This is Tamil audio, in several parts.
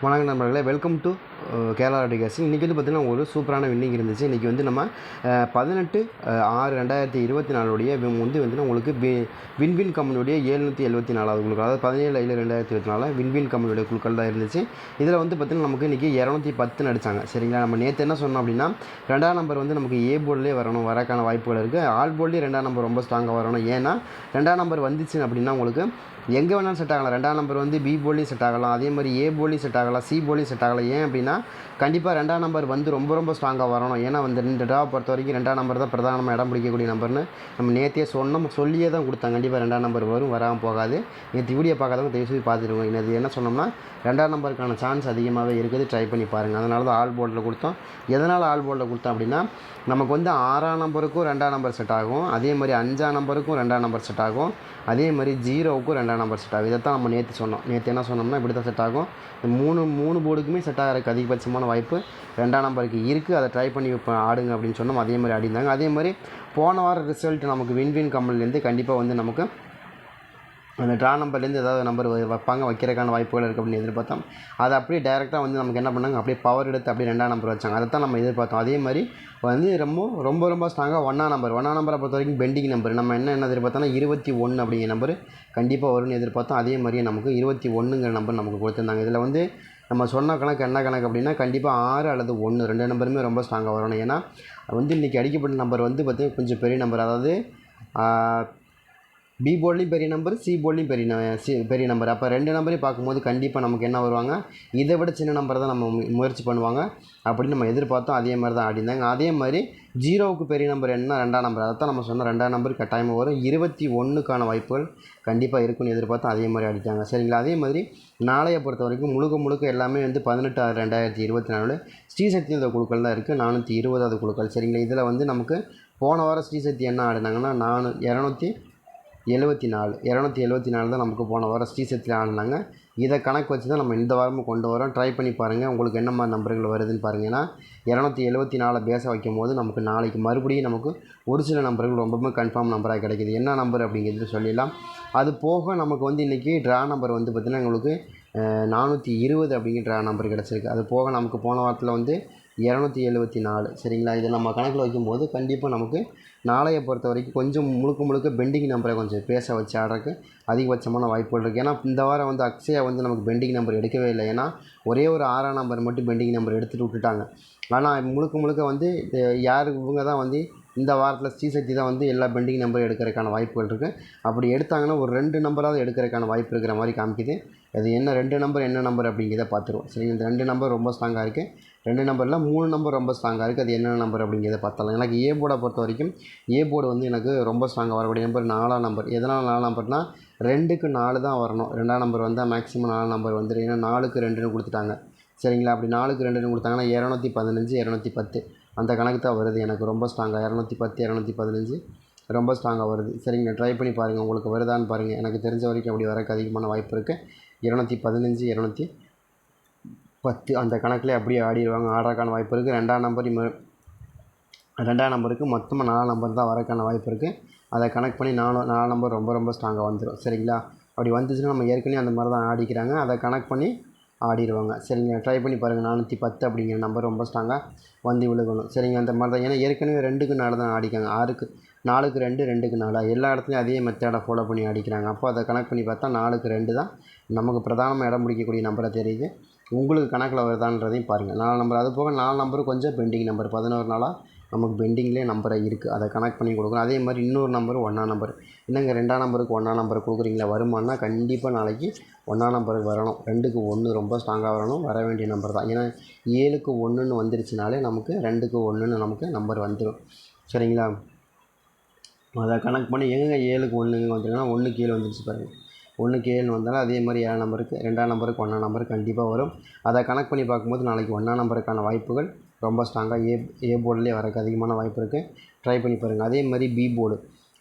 வணக்கம் நண்பர்களே, வெல்கம் டு கேரளா லாட்டரி. இன்றைக்கி வந்து பார்த்திங்கன்னா ஒரு சூப்பரான வின்னிங் இருந்துச்சு. இன்றைக்கி வந்து நம்ம 18/6/2024 வந்து உங்களுக்கு வின்வின் கம்பெனியுடைய 774வது குழுக்கள், அதாவது 17/5/2024 வின்வின் கம்பெனியுடைய குழுக்கள் தான் இருந்துச்சு. இதில் வந்து பார்த்திங்கன்னா நமக்கு இன்றைக்கி 210 அடித்தாங்க. சரிங்களா, நம்ம நேற்று என்ன சொன்னோம் அப்படின்னா, 2ஆம் நம்பர் வந்து நமக்கு ஏ போர்ட்லேயே வரக்கான வாய்ப்புகள் இருக்குது. ஆல் போர்ட்லேயே 2ஆம் நம்பர் ரொம்ப ஸ்ட்ராங்காக வரணும். ஏன்னா 2ஆம் நம்பர் வந்துச்சு அப்படின்னா உங்களுக்கு எங்கே வேணாலும் செட் ஆகலாம். 2ஆம் நம்பர் வந்து பி போர்ட்லேயும் செட் ஆகலாம், அதே மாதிரி ஏ போர்ட்லேயும் செட் ஆகலாம், சி போர்ட்லேயும் செட் ஆகலாம். ஏன் அப்படின்னா கண்டிப்பாக 2ஆம் நம்பர் வந்து ரொம்ப ஸ்ட்ராங்காக வரணும். ஏன்னா வந்து இந்த ட்ராவை பொறுத்த வரைக்கும் 2ஆம் நம்பர் தான் பிரதானமாக இடம் பிடிக்கக்கூடிய நம்பர்னு நம்ம நேற்றே சொல்லியே தான் கொடுத்தாங்க. கண்டிப்பாக 2ஆம் நம்பர் வராமல் போகாது. நேற்று வீடியோ பார்க்காதவங்க தயவுசெய்து பார்த்துருவோம். இது என்ன சொன்னோம்னா 2ஆம் நம்பருக்கான சான்ஸ் அதிகமாகவே இருக்குது, ட்ரை பண்ணி பாருங்கள். அதனால தான் ஆல் போர்டில் கொடுத்தோம். எதனால் ஆல் போர்டில் கொடுத்தோம் அப்படின்னா, நமக்கு வந்து 6ஆம் நம்பருக்கும் 2ஆம் நம்பர் செட் ஆகும், அதே மாதிரி 5ஆம் நம்பருக்கும் 2ஆம் நம்பர் செட் ஆகும், அதே மாதிரி 0க்கும் 2ஆம் நம்பர் செட் ஆகும். இதைத்தான் நம்ம நேற்று சொன்னோம். நேற்று என்ன சொன்னோம்னா இப்படி தான் செட் ஆகும். மூணு போர்டுக்குமே செட் ஆகிறதுக்கு அதிகபட்சமான வாய்ப்பு 2ஆம் நம்பருக்கு இருக்குது. அதை ட்ரை பண்ணி ஆடுங்க அப்படின்னு சொன்னோம். அதே மாதிரி ஆடிந்தாங்க. அதே மாதிரி போன வாரம் ரிசல்ட் நமக்கு வின்வின் கம்பெனிலேருந்து கண்டிப்பாக வந்து நமக்கு அந்த ட்ரா நம்பர்லேருந்து ஏதாவது நம்பர் வைக்கிறதுக்கான வாய்ப்புகள் இருக்குது அப்படின்னு எதிர்பார்த்தோம். அதை அப்படியே டேரெக்டாக வந்து நமக்கு என்ன பண்ணாங்க, அப்படியே பவர் எடுத்து அப்படியே 2ஆம் நம்பர் வச்சாங்க. அதை தான் நம்ம எதிர்பார்த்தோம். அதே மாதிரி வந்து ரொம்ப ஸ்ட்ராங்காக 1ஆம் நம்பரை பொறுத்த வரைக்கும் பெண்டிங் நம்பர் நம்ம என்ன எதிர்பார்த்தோம்னா 21 அப்படிங்கிற நம்பர் கண்டிப்பாக வரும்னு எதிர்பார்த்தோம். அதே மாதிரியே நமக்கு 21ங்கிற நம்பர் நமக்கு கொடுத்துருந்தாங்க. இதில் வந்து நம்ம சொன்ன கணக்கு என்ன கணக்கு அப்படின்னா, கண்டிப்பாக 6 அல்லது 1 2 நம்பருமே ரொம்ப ஸ்ட்ராங்காக வரணும். ஏன்னா வந்து இன்றைக்கி அடிக்கப்பட்ட நம்பர் வந்து பார்த்திங்கன்னா கொஞ்சம் பெரிய நம்பர், அதாவது பி போர்ட்லேயும் பெரிய நம்பர், சி போர்ட்லேயும் பெரிய நம்பர். அப்போ 2 நம்பரையும் பார்க்கும்போது கண்டிப்பாக நமக்கு என்ன வருவாங்க, இதை விட சின்ன நம்பரை தான் நம்ம முயற்சி பண்ணுவாங்க அப்படின்னு நம்ம எதிர்பார்த்தோம். அதே மாதிரி தான் ஆடிந்தாங்க. அதே மாதிரி 0க்கு பெரிய நம்பர் என்ன, 2ஆம் நம்பர். அதை தான் நம்ம சொன்ன 2ஆம் நம்பர் கட்டாயமாக வரும். 21க்கான வாய்ப்புகள் கண்டிப்பாக இருக்குன்னு எதிர்பார்த்தோம். அதே மாதிரி அடித்தாங்க. சரிங்களா, அதே மாதிரி நாளையை பொறுத்த வரைக்கும் முழுக்க எல்லாமே வந்து 18/6/2024 ஸ்ரீசக்தி இந்த குழுக்கள் தான் இருக்குது. 420வது குழுக்கள். சரிங்களா, இதில் வந்து நமக்கு போன வாரம் ஸ்ரீசக்தி என்ன ஆடினாங்கன்னா 274 தான் நமக்கு போன வாரம் ஸ்ரீசக்தியில் ஆடினாங்க. இதை கணக்கு வச்சு தான் நம்ம இந்த வாரமும் கொண்டு வரோம். ட்ரை பண்ணி பாருங்கள், உங்களுக்கு என்ன மாதிரி நம்பர்கள் வருதுன்னு பாருங்கள். ஏன்னா 274 பேச வைக்கும் போது நமக்கு நாளைக்கு மறுபடியும் நமக்கு ஒரு சில நம்பர்கள் ரொம்பவுமே கன்ஃபார்ம் நம்பராக கிடைக்கிது. என்ன நம்பர் அப்படிங்கிறது சொல்லிடலாம். அது போக நமக்கு வந்து இன்றைக்கி ட்ரா நம்பர் வந்து பார்த்திங்கன்னா உங்களுக்கு 420 அப்படிங்கிற ட்ரா நம்பர் கிடச்சிருக்கு. அது போக நமக்கு போன வாரத்தில் வந்து 274. சரிங்களா, இதை நம்ம கணக்கில் வைக்கும்போது கண்டிப்பாக நமக்கு நாளையை பொறுத்த வரைக்கும் கொஞ்சம் முழுக்க பெண்டிங் நம்பரை கொஞ்சம் பேச வச்சு ஆடுறதுக்கு அதிகபட்சமான வாய்ப்புகள் இருக்குது. ஏன்னா இந்த வாரம் வந்து அக்ஷயா வந்து நமக்கு பெண்டிங் நம்பர் எடுக்கவே இல்லை. ஏன்னா ஒரே ஒரு 6ஆம் நம்பர் மட்டும் பெண்டிங் நம்பர் எடுத்துகிட்டு விட்டுட்டாங்க. ஆனால் முழுக்க வந்து யார் இவங்க தான் வந்து இந்த வாரத்தில் ஸ்ரீசக்தி தான் வந்து எல்லா பெண்டிங் நம்பரும் எடுக்கிறதுக்கான வாய்ப்புகள் இருக்குது. அப்படி எடுத்தாங்கன்னா ஒரு 2 நம்பராவது எடுக்கிறதுக்கான வாய்ப்பு இருக்கிற மாதிரி காமிக்குது. அது என்ன 2 நம்பர் என்ன நம்பர் அப்படிங்கிறத பார்த்துருவோம். சரி, இந்த 2 நம்பர் ரொம்ப ஸ்ட்ராங்காக இருக்குது. 2 நம்பரில் 3 நம்பர் ரொம்ப ஸ்ட்ராங்காக இருக்குது. அது என்ன நம்பர் அப்படிங்கிறத பார்த்தலாம். எனக்கு ஏ போர்டை பொறுத்த வரைக்கும் ஏ போர்டு வந்து எனக்கு ரொம்ப ஸ்ட்ராங்காக வரக்கூடிய நம்பர் 4ஆம் நம்பர். எதனால் 4ஆம் நம்பர்னால் 2க்கு 4 தான் வரணும். 2ஆம் நம்பர் வந்தால் மேக்ஸிமம் 4 நம்பர் வந்துடும். ஏன்னா 4க்கு 2ன்னு கொடுத்துட்டாங்க. சரிங்களா, அப்படி 4க்கு 2ன்னு கொடுத்தாங்கன்னா 215 210 அந்த கணக்கு தான் வருது. எனக்கு ரொம்ப ஸ்ட்ராங்காக 210 215 ரொம்ப ஸ்ட்ராங்காக வருது. சரிங்க, ட்ரை பண்ணி பாருங்கள், உங்களுக்கு வருதான்னு பாருங்கள். எனக்கு தெரிஞ்ச வரைக்கும் அப்படி வரக்கு அதிகமான வாய்ப்பு இருக்குது. 215 210 அந்த கணக்கில் அப்படியே ஆடிடுவாங்க. ஆடுறதுக்கான வாய்ப்பு இருக்குது. 2ஆம் நம்பருக்கு மொத்தமாக 4 நம்பர் தான் வரக்கான வாய்ப்பு இருக்குது. அதை கனெக்ட் பண்ணி 4 நம்பர் ரொம்ப ஸ்ட்ராங்காக வந்துடும். சரிங்களா, அப்படி வந்துச்சுன்னா நம்ம ஏற்கனவே அந்த மாதிரி தான் ஆடிக்கிறாங்க, அதை கனெக்ட் பண்ணி ஆடிடுவாங்க. சரிங்க, ட்ரை பண்ணி பாருங்கள். 410 அப்படிங்கிற நம்பர் ரொம்ப ஸ்ட்ராங்காக வந்து விழுகணும். சரிங்க, அந்த மாதிரி தான். ஏன்னா ஏற்கனவே 2க்கு 4 தான் ஆடிக்காங்க. 4க்கு 2 2க்கு 4 எல்லா இடத்துலையும் அதே மெத்தடை ஃபாலோ பண்ணி ஆடிக்கிறாங்க. அப்போ அதை கனெக்ட் பண்ணி பார்த்தா 4க்கு 2 தான் நமக்கு பிரதானமாக இடம் பிடிக்கக்கூடிய நம்பராக தெரியுது. உங்களுக்கு கணக்கில் வருதான்றதையும் பாருங்கள். 4 நம்பர், அது போக 4 நம்பரும் கொஞ்சம் பெண்டிங் நம்பர் 11 நாளாக நமக்கு பெண்டிங்லேயே நம்பராக இருக்குது. அதை கனெக்ட் பண்ணி கொடுக்கணும். அதே மாதிரி இன்னொரு நம்பர் 1ஆம் நம்பர். என்னங்க 2ஆம் நம்பருக்கு 1ஆம் நம்பர் கொடுக்குறீங்களா, வருமானா கண்டிப்பாக நாளைக்கு 1ஆம் நம்பருக்கு வரணும். 2க்கு 1 ரொம்ப ஸ்ட்ராங்காக வரணும். வர வேண்டிய நம்பர் தான். ஏன்னா 7க்கு 1ன்னு வந்துருச்சுனாலே நமக்கு 2க்கு 1ன்னு நமக்கு நம்பர் வந்துடும். சரிங்களா, அதை கனெக்ட் பண்ணி எங்கே 7க்கு 1 வந்துருங்கன்னா 1க்கு 7 வந்துருச்சு பாருங்கள். 1க்கு 7 வந்தாலும் அதே மாதிரி 7ஆம் நம்பருக்கு 2ஆம் நம்பருக்கு 1ஆம் நம்பர் கண்டிப்பாக வரும். அதை கனெக்ட் பண்ணி பார்க்கும்போது நாளைக்கு 1ஆம் நம்பருக்கான வாய்ப்புகள் ரொம்ப ஸ்ட்ராங்காக ஏ போர்ட்லேயே வரக்கு அதிகமான வாய்ப்பு இருக்குது. ட்ரை பண்ணி பாருங்கள். அதே மாதிரி பி போர்டை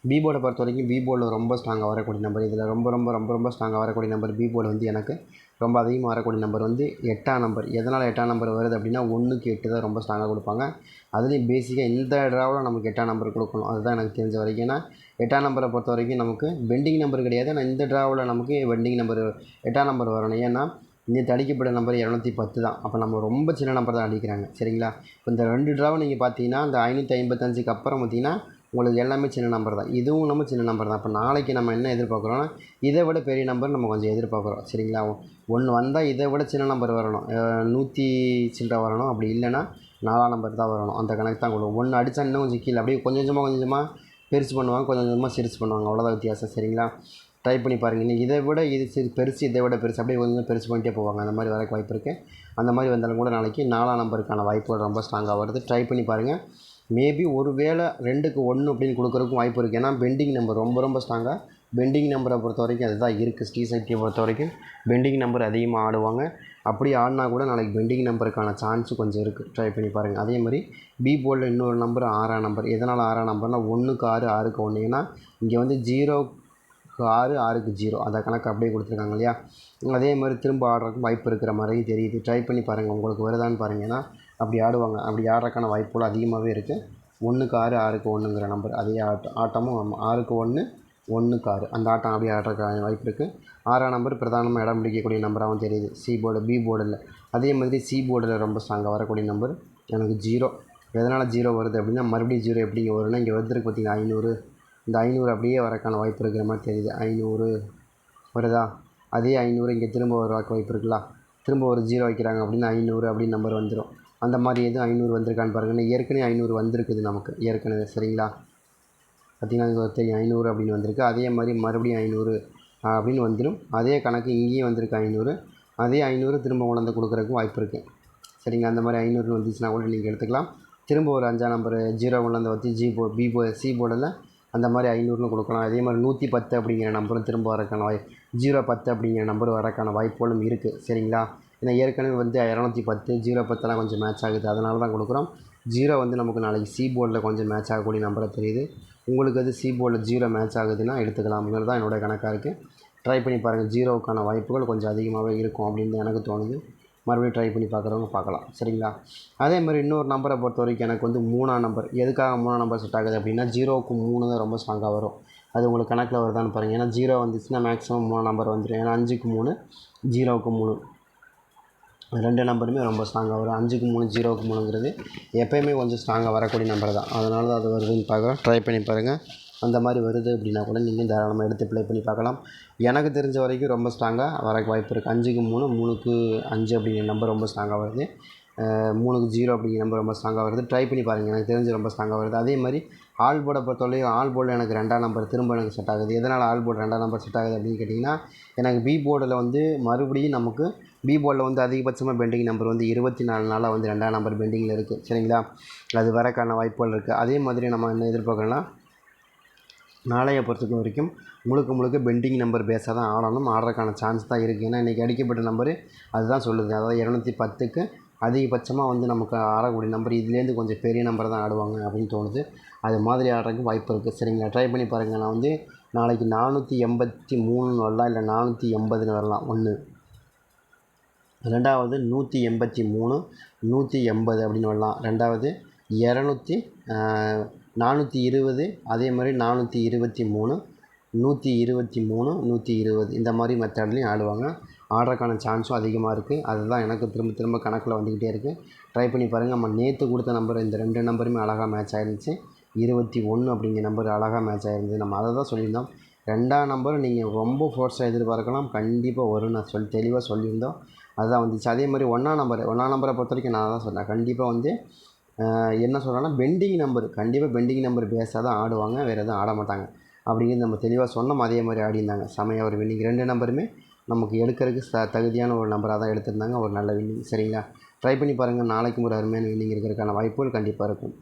பொறுத்த வரைக்கும் பி போர்டில் ரொம்ப ஸ்ட்ராங்காக வரக்கூடிய நம்பர், இதில் ரொம்ப ஸ்ட்ராங்காக வரக்கூடிய நம்பர் பி போர்டு வந்து எனக்கு ரொம்ப அதிகமாக வரக்கூடிய நம்பர் வந்து 8ஆம் நம்பர். எதனால் 8ஆம் நம்பர் வருது அப்படின்னா 1க்கு 8 தான் ரொம்ப ஸ்ட்ராங்காக கொடுப்பாங்க. அதுலேயும் பேசிக்காக இந்த ட்ராவில் நமக்கு 8ஆம் நம்பர் கொடுக்கணும். அதுதான் எனக்கு தெரிஞ்ச வரைக்கும். ஏன்னா 8ஆம் நம்பரை பொறுத்த வரைக்கும் நமக்கு பெண்டிங் நம்பர் கிடையாது. ஆனால் இந்த ட்ராவில் நமக்கு பெண்டிங் நம்பர் 8ஆம் நம்பர் வரணும். ஏன்னா நேற்று அடிக்கப்பட்ட நம்பர் 210 தான். அப்போ நம்ம ரொம்ப சின்ன நம்பர் தான் அடிக்கிறாங்க. சரிங்களா? இப்போ இந்த 2 ட்ராவை நீங்கள் பார்த்தீங்கன்னா இந்த 555க்கு அப்புறம் பார்த்தீங்கன்னா உங்களுக்கு எல்லாமே சின்ன நம்பர் தான். இதுவும் நம்ம சின்ன நம்பர் தான். இப்போ நாளைக்கு நம்ம என்ன எதிர்பார்க்குறோன்னா இதை விட பெரிய நம்பர் நம்ம கொஞ்சம் எதிர்பார்க்குறோம். சரிங்களா? ஒன்று வந்தால் இதை விட சின்ன நம்பர் வரணும். 100 சில்லற வரணும். அப்படி இல்லைன்னா 4ஆம் நம்பர் தான் வரணும். அந்த கணக்கு தான் கொடுக்கும். ஒன்று அடித்தா இன்னும் கொஞ்சம் கீழே அப்படியே கொஞ்சம் கொஞ்சமாக பெருசு பண்ணுவாங்க, கொஞ்சம் கொஞ்சமாக சிறுசு பண்ணுவாங்க. அவ்வளோதான் வித்தியாசம். சரிங்களா? ட்ரை பண்ணி பாருங்கள். நீங்கள் இதை விட இது பெருசு, இதை விட பெருசு அப்படியே கொஞ்சம் பெருசு பண்ணிட்டே போவாங்க. அந்த மாதிரி வரக்கு வாய்ப்பு இருக்குது. அந்த மாதிரி வந்தாலும் கூட நாளைக்கு 4ஆம் நம்பருக்கான வாய்ப்புகள் ரொம்ப ஸ்ட்ராங்காக வருது. ட்ரை பண்ணி பாருங்கள். மேபி ஒரு வேளை 2க்கு 1 அப்படின்னு கொடுக்குறதுக்கும் வாய்ப்பு இருக்குது. ஏன்னா பெண்டிங் நம்பர் ரொம்ப ரொம்ப ஸ்ட்ராங்காக பெண்டிங் நம்பரை பொறுத்த வரைக்கும் அதுதான் இருக்குது. ஸ்ரீசக்தியை பொறுத்த வரைக்கும் பெண்டிங் நம்பர் அதிகமாக ஆடுவாங்க. அப்படி ஆடினா கூட நாளைக்கு பெண்டிங் நம்பருக்கான சான்ஸு கொஞ்சம் இருக்குது. ட்ரை பண்ணி பாருங்கள். அதே மாதிரி பி போர்டில் இன்னொரு நம்பர் 6ஆம் நம்பர். எதனால் 6ஆம் நம்பர்னால் 1க்கு 6 6க்கு 1. ஏன்னா இங்கே வந்து 0க்கு 6 6க்கு 0 அந்த கணக்கு அப்படியே கொடுத்துருக்காங்க இல்லையா? அதே மாதிரி திரும்ப ஆடுறதுக்கு வாய்ப்பு இருக்கிற மாதிரியும் தெரியுது. ட்ரை பண்ணி பாருங்கள். உங்களுக்கு வருதான்னு பாருங்கள். ஏன்னா அப்படி ஆடுவாங்க. அப்படி ஆடுறதுக்கான வாய்ப்புகள் அதிகமாகவே இருக்குது. 1க்கு 6 6க்கு 1ங்கிற நம்பர் அதே ஆட்டமும் 6க்கு 1 1க்கு 6 அந்த ஆட்டம் அப்படியே ஆடுறதுக்கான வாய்ப்பு இருக்குது. 6ஆம் நம்பர் பிரதானமாக இடம் பிடிக்கக்கூடிய நம்பராகவும் தெரியுது சி போர்டு பி போர்டில். அதே மாதிரி சி போர்டில் ரொம்ப ஸ்ட்ராங்காக வரக்கூடிய நம்பர் எனக்கு 0. எதனால் 0 வருது அப்படின்னா மறுபடியும் 0 எப்படி வரும்னா இங்கே வந்துருக்கு பார்த்திங்கன்னா 500. இந்த 500 அப்படியே வரக்கான வாய்ப்பு இருக்கிற மாதிரி தெரியுது. 500 வருதா? அதே 500 இங்கே திரும்ப வர வாய்ப்பு இருக்குல்ல. திரும்ப ஒரு 0 வைக்கிறாங்க அப்படின்னா 500 அப்படின்னு நம்பர் வந்துடும். அந்த மாதிரி எதுவும் 500 வந்திருக்கான்னு பாருங்கள். ஏற்கனவே 500 வந்திருக்குது நமக்கு ஏற்கனவே. சரிங்களா? பார்த்திங்கன்னா இங்கே தெரியும் 500 அப்படின்னு வந்திருக்கு. அதே மாதிரி மறுபடியும் 500 அப்படின்னு வந்துடும். அதே கணக்கு இங்கேயும் வந்திருக்கு 500. அதே 500 திரும்ப கொண்டாந்து கொடுக்குறதுக்கு வாய்ப்பு இருக்குது. சரிங்க? அந்த மாதிரி 500 வந்துச்சுன்னா கூட நீங்கள் எடுத்துக்கலாம். திரும்ப ஒரு 5ஆம் நம்பர் 0 கொண்டாந்து வச்சு சி போர்டில் அந்த மாதிரி 500ன்னு கொடுக்கலாம். அதே மாதிரி 110 அப்படிங்கிற நம்பரும் திரும்ப வரக்கான 010 அப்படிங்கிற நம்பர் வரக்கான வாய்ப்புகளும் இருக்குது. சரிங்களா? ஏன்னா ஏற்கனவே வந்து 210 010லாம் கொஞ்சம் மேட்ச் ஆகுது. அதனால தான் கொடுக்குறோம். 0 வந்து நமக்கு நாளைக்கு சி போர்டில் கொஞ்சம் மேட்ச் ஆகக்கூடிய நம்பரை தெரியுது. உங்களுக்கு அது சி போர்டில் 0 மேட்ச் ஆகுதுன்னா எடுத்துக்கலாம்ங்கிறது தான் என்னோடய கணக்காக இருக்குது. ட்ரை பண்ணி பாருங்கள். 0க்கான வாய்ப்புகள் கொஞ்சம் அதிகமாகவே இருக்கும் அப்படின்னு எனக்கு தோணுது. மறுபடியும் ட்ரை பண்ணி பார்க்குறவங்க பார்க்கலாம். சரிங்களா? அதே மாதிரி இன்னொரு நம்பரை பொறுத்த வரைக்கும் எனக்கு வந்து 3ஆம் நம்பர். எதுக்காக 3ஆம் நம்பர் செட் ஆகுது அப்படின்னா 0க்கு 3 தான் ரொம்ப ஸ்ட்ராங்காக வரும். அது உங்களுக்கு கணக்கில் வருதான்னு பாருங்கள். ஏன்னா 0 வந்துச்சுன்னா மேக்ஸிமம் 3ஆம் நம்பர் வந்துடும். ஏன்னா 5க்கு 3 0க்கு 3 2 நம்பருமே ரொம்ப ஸ்ட்ராங்காக வரும். 5க்கு 3 0க்கு 3ங்கிறது எப்போயுமே கொஞ்சம் ஸ்ட்ராங்காக வரக்கூடிய நம்பர் தான். அதனால தான் அது வருதுன்னு பார்க்குறோம். ட்ரை பண்ணி பாருங்கள். அந்த மாதிரி வருது அப்படின்னா கூட நீங்கள் தாராளமாக எடுத்து ப்ளே பண்ணி பார்க்கலாம். எனக்கு தெரிஞ்ச வரைக்கும் ரொம்ப ஸ்ட்ராங்காக வரக்கு வாய்ப்பு இருக்குது. 5க்கு 3 3க்கு 5 அப்படிங்கிற நம்பர் ரொம்ப ஸ்ட்ராங்காக வருது. 3க்கு 0 அப்படிங்கிற நம்பர் ரொம்ப ஸ்ட்ராங்காக வருது. ட்ரை பண்ணி பாருங்கள். எனக்கு தெரிஞ்சு ரொம்ப ஸ்ட்ராங்காக வருது. அதே மாதிரி ஆல் போர்டை பொறுத்தவரைக்கும் ஆல் போர்டில் எனக்கு 2ஆம் நம்பர் திரும்ப எனக்கு செட் ஆகுது. எதனால் ஆல் போர்டு 2ஆம் நம்பர் செட் ஆகுது அப்படின்னு கேட்டிங்கன்னா எனக்கு பி போர்டில் வந்து மறுபடியும் நமக்கு பி போர்டில் வந்து அதிகபட்சமாக பெண்டிங் நம்பர் வந்து 24 நாளாக வந்து 2ஆம் நம்பர் பெண்டிங்கில் இருக்குது. சரிங்களா? அது வரக்கான வாய்ப்புகள் இருக்குது. அதே மாதிரி நம்ம என்ன எதிர்பார்க்கணும்னா நாளைய பொறுத்த வரைக்கும் முழுக்க பெண்டிங் நம்பர் பேஸாக தான் ஆடணும். ஆடுறதுக்கான சான்ஸ் தான் இருக்குது. ஏன்னா இன்றைக்கி அடிக்கப்பட்ட நம்பரு அதுதான் சொல்லுது. அதாவது 210க்கு அதிகபட்சமாக வந்து நமக்கு ஆடக்கூடிய நம்பர் இதுலேருந்து கொஞ்சம் பெரிய நம்பரை தான் ஆடுவாங்க அப்படின்னு தோணுது. அது மாதிரி ஆடுறதுக்கு வாய்ப்பு இருக்குது. சரிங்களா? ட்ரை பண்ணி பாருங்கள். நான் வந்து நாளைக்கு 483ன்னு வரலாம், இல்லை 480ன்னு வரலாம். 1 ரெண்டாவது 183 180 அப்படின்னு வரலாம். ரெண்டாவது 420 அதே மாதிரி 423 123 120 இந்த மாதிரி மெத்தட்லேயும் ஆடுவாங்க. ஆடுறதுக்கான சான்ஸும் அதிகமாக இருக்குது. அதுதான் எனக்கு திரும்ப கணக்கில் வந்துக்கிட்டே இருக்குது. ட்ரை பண்ணி பாருங்கள். நம்ம நேற்று கொடுத்த நம்பர் இந்த 2 நம்பருமே அழகாக மேட்ச் ஆகிருந்துச்சு. 21 அப்படிங்கிற நம்பர் அழகாக மேட்ச் ஆகிருந்தது. நம்ம அதை தான் சொல்லியிருந்தோம். 2ஆம் நம்பர் நீங்கள் ரொம்ப ஃபோர்ஸாக எதிர்பார்க்கலாம். கண்டிப்பாக வரும்னு நான் தெளிவாக சொல்லியிருந்தோம். அதுதான் வந்துச்சு. அதே மாதிரி 1ஆம் நம்பரை பொறுத்த வரைக்கும் நான் தான் சொன்னேன். கண்டிப்பாக வந்து என்ன சொல்கிறேன்னா பெண்டிங் நம்பர் கண்டிப்பாக பெண்டிங் நம்பர் பேஸாக தான் ஆடுவாங்க. வேறு எதுவும் ஆட மாட்டாங்க அப்படிங்கிறது நம்ம தெளிவாக சொன்னோம். அதே மாதிரி ஆடியிருந்தாங்க. செமையாக ஒரு வின்னிங். 2 நம்பருமே நமக்கு எடுக்கிறதுக்கு தகுதியான ஒரு நம்பராக தான் எடுத்திருந்தாங்க. ஒரு நல்ல வின்னிங். சரிங்களா? ட்ரை பண்ணி பாருங்கள். நாளைக்கும் ஒரு அருமையான வின்னிங் இருக்கிறதுக்கான வாய்ப்புகள் கண்டிப்பாக இருக்கும்.